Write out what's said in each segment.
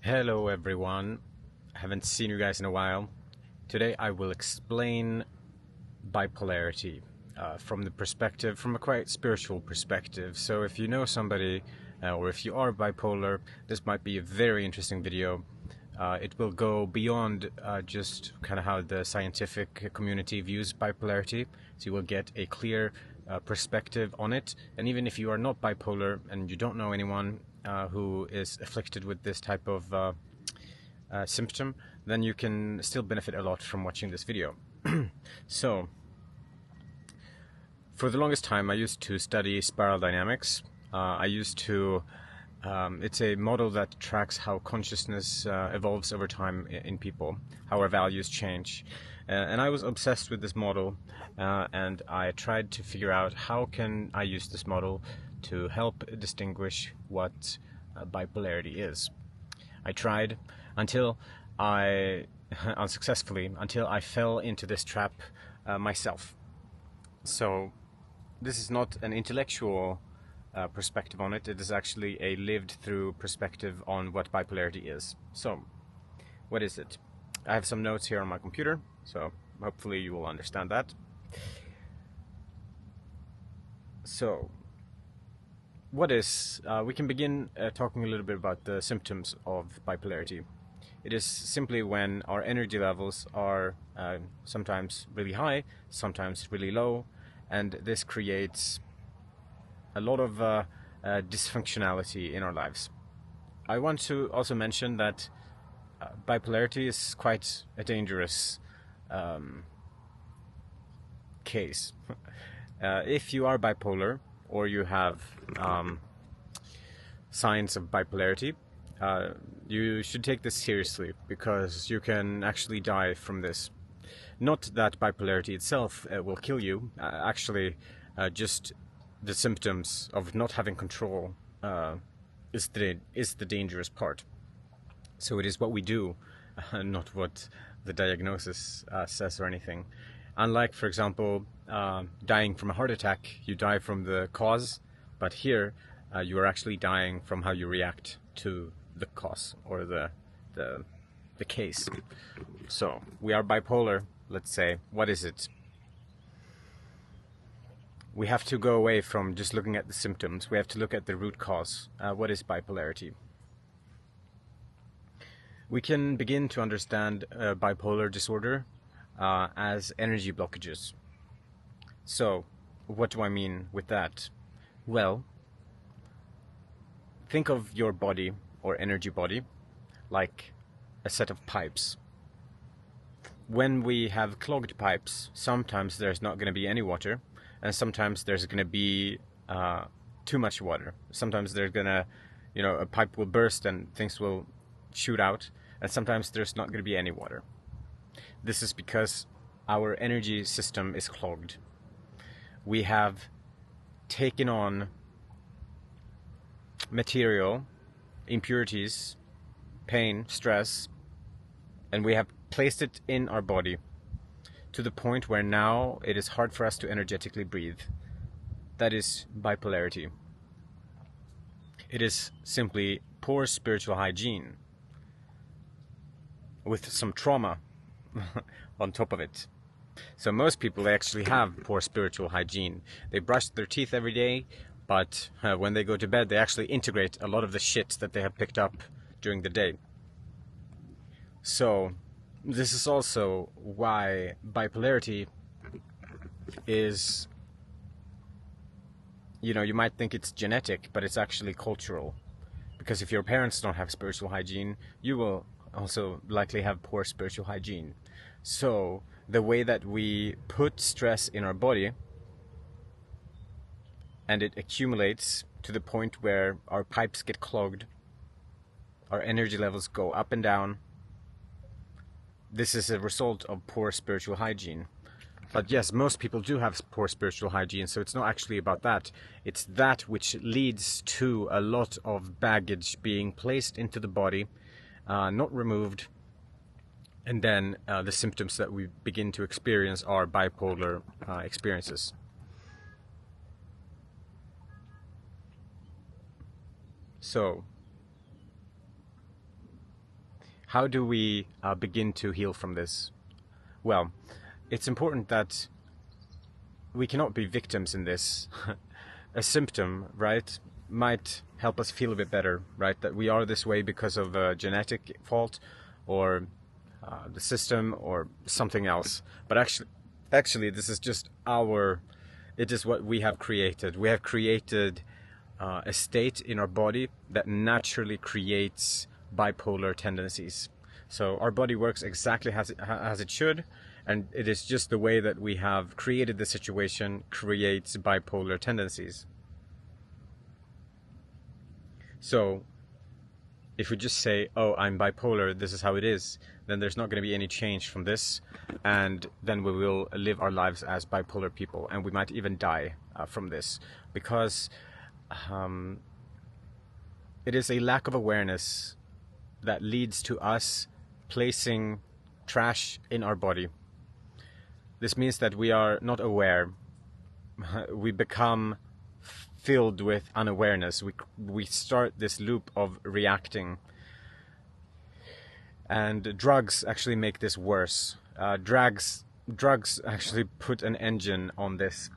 Hello everyone, haven't seen you guys in a while. Today I will explain bipolarity from a quite spiritual perspective. So if you know somebody or if you are bipolar, this might be a very interesting video. It will go beyond just kind of how the scientific community views bipolarity, so you will get a clear perspective on it. And even if you are not bipolar and you don't know anyone who is afflicted with this type of symptom, then you can still benefit a lot from watching this video. So, for the longest time I used to study spiral dynamics. It's a model that tracks how consciousness evolves over time in people, how our values change. And I was obsessed with this model, and I tried to figure out how can I use this model to help distinguish what bipolarity is. I tried until unsuccessfully, until I fell into this trap myself. So this is not an intellectual perspective on it. It is actually a lived through perspective on what bipolarity is. So what is it? I have some notes here on my computer, so hopefully you will understand that. So we can begin talking a little bit about the symptoms of bipolarity. It is simply when our energy levels are sometimes really high, sometimes really low, and this creates a lot of dysfunctionality in our lives. I want to also mention that bipolarity is quite a dangerous case. If you are bipolar or you have signs of bipolarity, you should take this seriously, because you can actually die from this. Not that bipolarity itself will kill you, just the symptoms of not having control is the dangerous part. So it is what we do, not what the diagnosis says or anything. Unlike, for example, dying from a heart attack, you die from the cause, but here you are actually dying from how you react to the cause or the case. So we are bipolar, let's say. What is it? We have to go away from just looking at the symptoms. We have to look at the root cause. What is bipolarity? We can begin to understand bipolar disorder as energy blockages. So, what do I mean with that? Well, think of your body or energy body like a set of pipes. When we have clogged pipes, sometimes there's not going to be any water, and sometimes there's going to be too much water. Sometimes there's going to, a pipe will burst and things will shoot out, and sometimes there's not going to be any water. This is because our energy system is clogged. We have taken on material, impurities, pain, stress, and we have placed it in our body to the point where now it is hard for us to energetically breathe. That is bipolarity. It is simply poor spiritual hygiene with some trauma on top of it. So most people, they actually have poor spiritual hygiene. They brush their teeth every day, but when they go to bed, they actually integrate a lot of the shit that they have picked up during the day. So this is also why bipolarity is, you might think it's genetic, but it's actually cultural. Because if your parents don't have spiritual hygiene, you will also likely have poor spiritual hygiene. So the way that we put stress in our body, and it accumulates to the point where our pipes get clogged, our energy levels go up and down, this is a result of poor spiritual hygiene. But yes, most people do have poor spiritual hygiene, so it's not actually about that. It's that which leads to a lot of baggage being placed into the body, not removed, and then the symptoms that we begin to experience are bipolar experiences. So how do we begin to heal from this? Well, it's important that we cannot be victims in this. A symptom, right, might help us feel a bit better, right? That we are this way because of a genetic fault, or the system, or something else. But actually, this is just it is what we have created. We have created a state in our body that naturally creates bipolar tendencies. So our body works exactly as it should, and it is just the way that we have created the situation creates bipolar tendencies. So if we just say, oh, I'm bipolar, this is how it is, then there's not going to be any change from this, and then we will live our lives as bipolar people, and we might even die from this, because it is a lack of awareness that leads to us placing trash in our body. This means that we are not aware. We become filled with unawareness. We start this loop of reacting. And drugs actually make this worse. Drugs actually put an engine on this.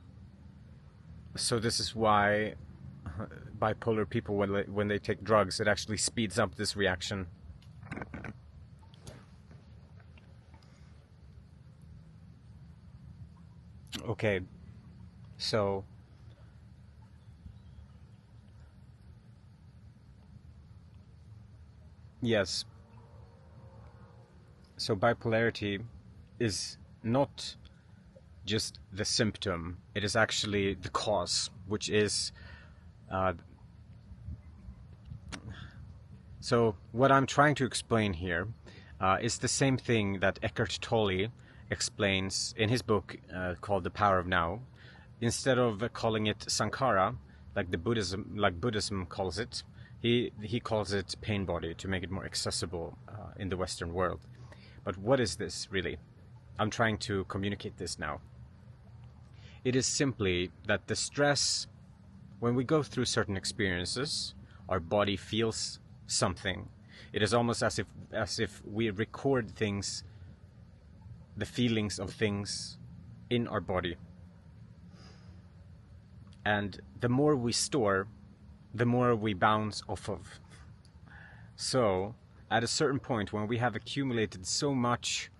So this is why bipolar people, when they take drugs, it actually speeds up this reaction. Okay, so yes, so bipolarity is not just the symptom, it is actually the cause, which is so what I'm trying to explain here is the same thing that Eckhart Tolle explains in his book called The Power of Now. Instead of calling it sankhara, like Buddhism calls it, he calls it pain body to make it more accessible in the Western world. But what is this really? I'm trying to communicate this now. It is simply that the stress, when we go through certain experiences, our body feels something. It is almost as if we record things, the feelings of things in our body. And the more we store, the more we bounce off of. So, at a certain point, when we have accumulated so much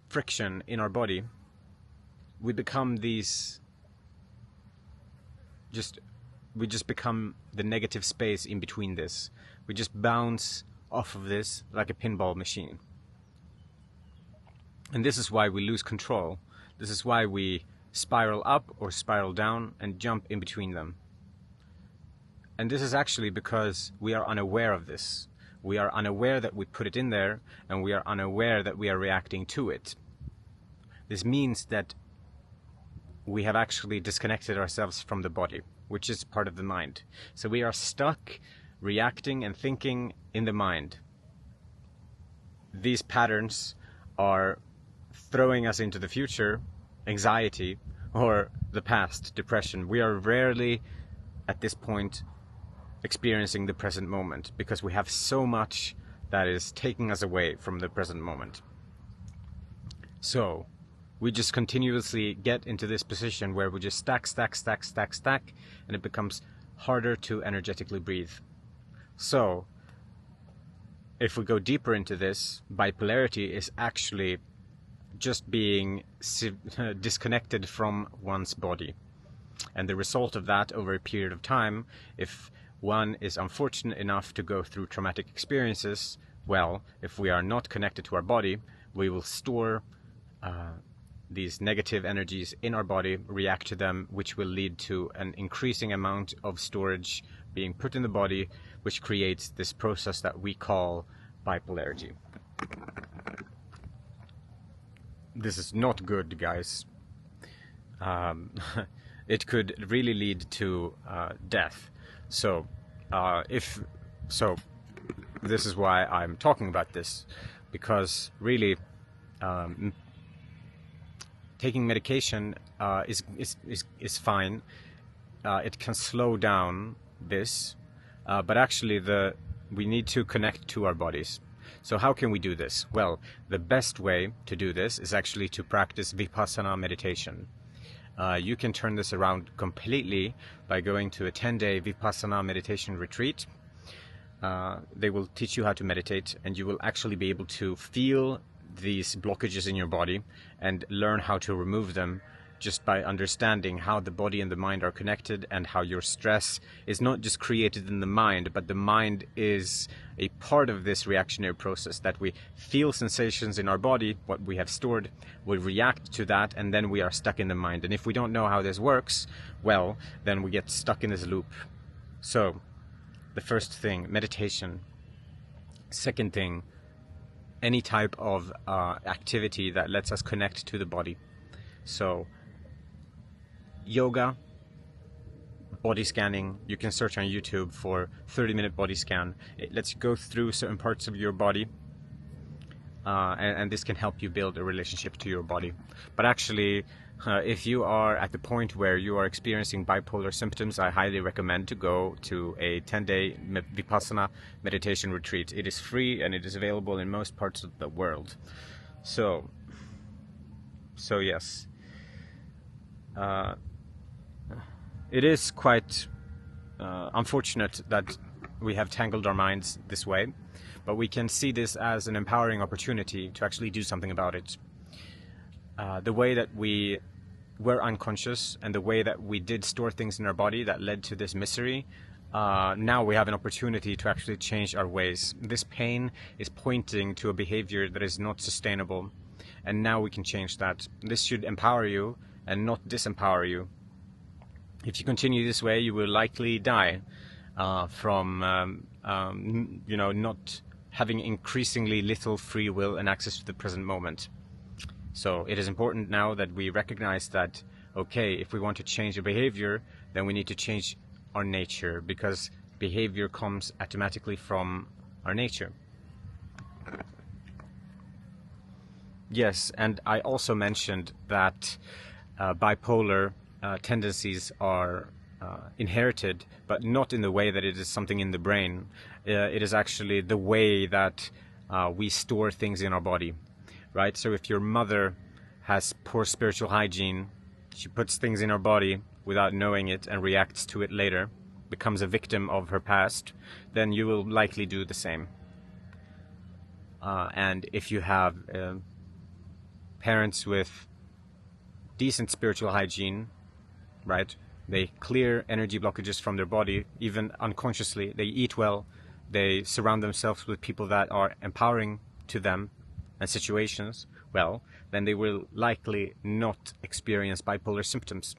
friction in our body, we become we just become the negative space in between this. We just bounce off of this like a pinball machine. And this is why we lose control. This is why we spiral up or spiral down and jump in between them. And this is actually because we are unaware of this. We are unaware that we put it in there, and we are unaware that we are reacting to it. This means that we have actually disconnected ourselves from the body, which is part of the mind. So we are stuck reacting and thinking in the mind. These patterns are throwing us into the future, anxiety, or the past, depression. We are rarely, at this point, experiencing the present moment because we have so much that is taking us away from the present moment. So we just continuously get into this position where we just stack, and it becomes harder to energetically breathe. So if we go deeper into this, bipolarity is actually just being disconnected from one's body. And the result of that over a period of time, if one is unfortunate enough to go through traumatic experiences, well, if we are not connected to our body, we will store these negative energies in our body, react to them, which will lead to an increasing amount of storage being put in the body, which creates this process that we call bipolarity. This is not good, guys. It could really lead to death. So, this is why I'm talking about this, because really, taking medication is fine. It can slow down this, but actually the we need to connect to our bodies. So how can we do this? Well, the best way to do this is actually to practice Vipassana meditation. You can turn this around completely by going to a 10-day Vipassana meditation retreat. They will teach you how to meditate, and you will actually be able to feel these blockages in your body and learn how to remove them just by understanding how the body and the mind are connected, and how your stress is not just created in the mind, but the mind is a part of this reactionary process, that we feel sensations in our body, what we have stored, we react to that, and then we are stuck in the mind. And if we don't know how this works, well, then we get stuck in this loop. So, the first thing, meditation. Second thing, any type of activity that lets us connect to the body. So, yoga, body scanning. You can search on YouTube for 30-minute body scan. It lets you go through certain parts of your body, and this can help you build a relationship to your body. But actually, if you are at the point where you are experiencing bipolar symptoms, I highly recommend to go to a 10-day Vipassana meditation retreat. It is free and it is available in most parts of the world. So yes. It is quite unfortunate that we have tangled our minds this way, but we can see this as an empowering opportunity to actually do something about it. The way that we were unconscious and the way that we did store things in our body that led to this misery, now we have an opportunity to actually change our ways. This pain is pointing to a behavior that is not sustainable, and now we can change that. This should empower you and not disempower you. If you continue this way, you will likely die from not having increasingly little free will and access to the present moment. So it is important now that we recognize that, okay, if we want to change a behavior, then we need to change our nature, because behavior comes automatically from our nature. Yes, and I also mentioned that bipolar tendencies are inherited, but not in the way that it is something in the brain. It is actually the way that we store things in our body, right? So if your mother has poor spiritual hygiene, she puts things in her body without knowing it and reacts to it later, becomes a victim of her past, then you will likely do the same. And if you have parents with decent spiritual hygiene, right? They clear energy blockages from their body, even unconsciously. They eat well. They surround themselves with people that are empowering to them and situations. Well, then they will likely not experience bipolar symptoms.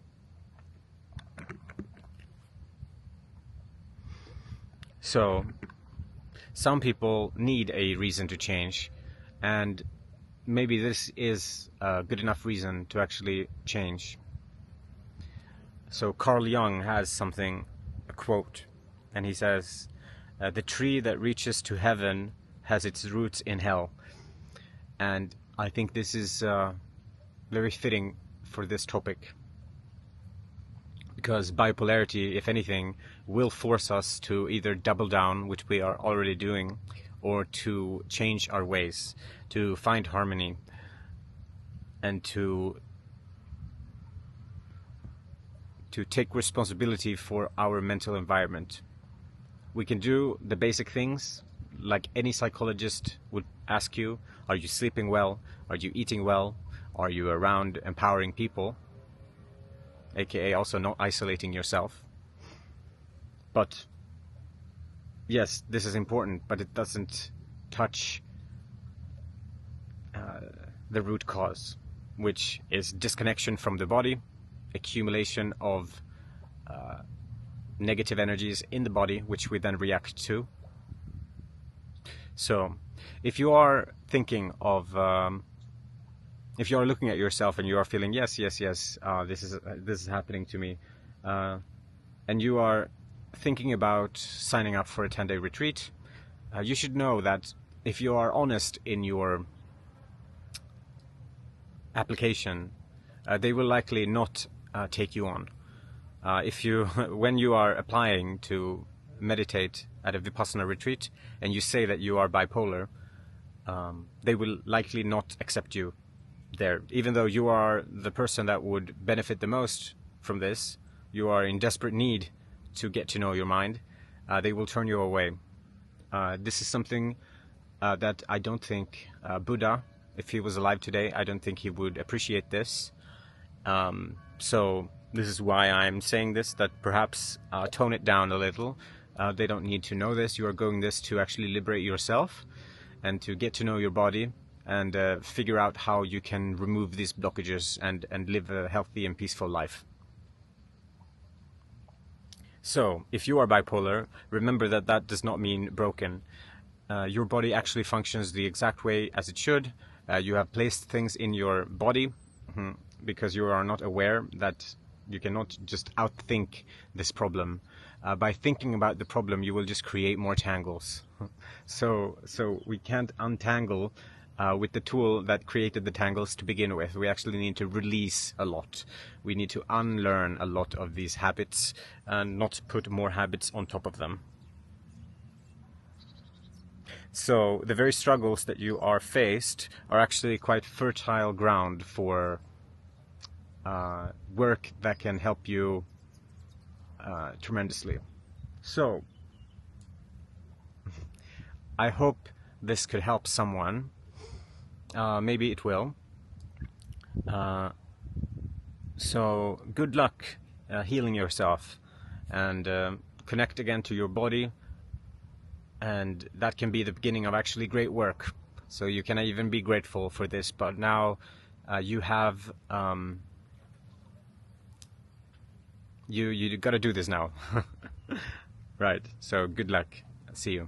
So, some people need a reason to change, and maybe this is a good enough reason to actually change. So Carl Jung has a quote, and he says, "The tree that reaches to heaven has its roots in hell." And I think this is very fitting for this topic, because bipolarity, if anything, will force us to either double down, which we are already doing, or to change our ways, to find harmony, and to take responsibility for our mental environment. We can do the basic things like any psychologist would ask you. Are you sleeping well? Are you eating well? Are you around empowering people? AKA also not isolating yourself. But yes, this is important, but it doesn't touch the root cause, which is disconnection from the body, accumulation of negative energies in the body, which we then react to. So, if you are thinking of, if you are looking at yourself and you are feeling, yes, this is happening to me, and you are thinking about signing up for a 10-day retreat, you should know that if you are honest in your application, they will likely not take you on. When you are applying to meditate at a Vipassana retreat and you say that you are bipolar, they will likely not accept you there. Even though you are the person that would benefit the most from this, you are in desperate need to get to know your mind, they will turn you away. This is something that I don't think Buddha, if he was alive today, I don't think he would appreciate this. So this is why I'm saying this, that perhaps tone it down a little. They don't need to know this. You are going this to actually liberate yourself and to get to know your body and figure out how you can remove these blockages and live a healthy and peaceful life. So, if you are bipolar, remember that that does not mean broken. Your body actually functions the exact way as it should. You have placed things in your body because you are not aware that you cannot just outthink this problem. By thinking about the problem, you will just create more tangles. So we can't untangle with the tool that created the tangles to begin with. We actually need to release a lot. We need to unlearn a lot of these habits and not put more habits on top of them. So the very struggles that you are faced are actually quite fertile ground for work that can help you tremendously. So I hope this could help someone. Maybe it will. So good luck healing yourself and connect again to your body, and that can be the beginning of actually great work. So you can even be grateful for this, but now you have you got to do this now. Right, so good luck. See you.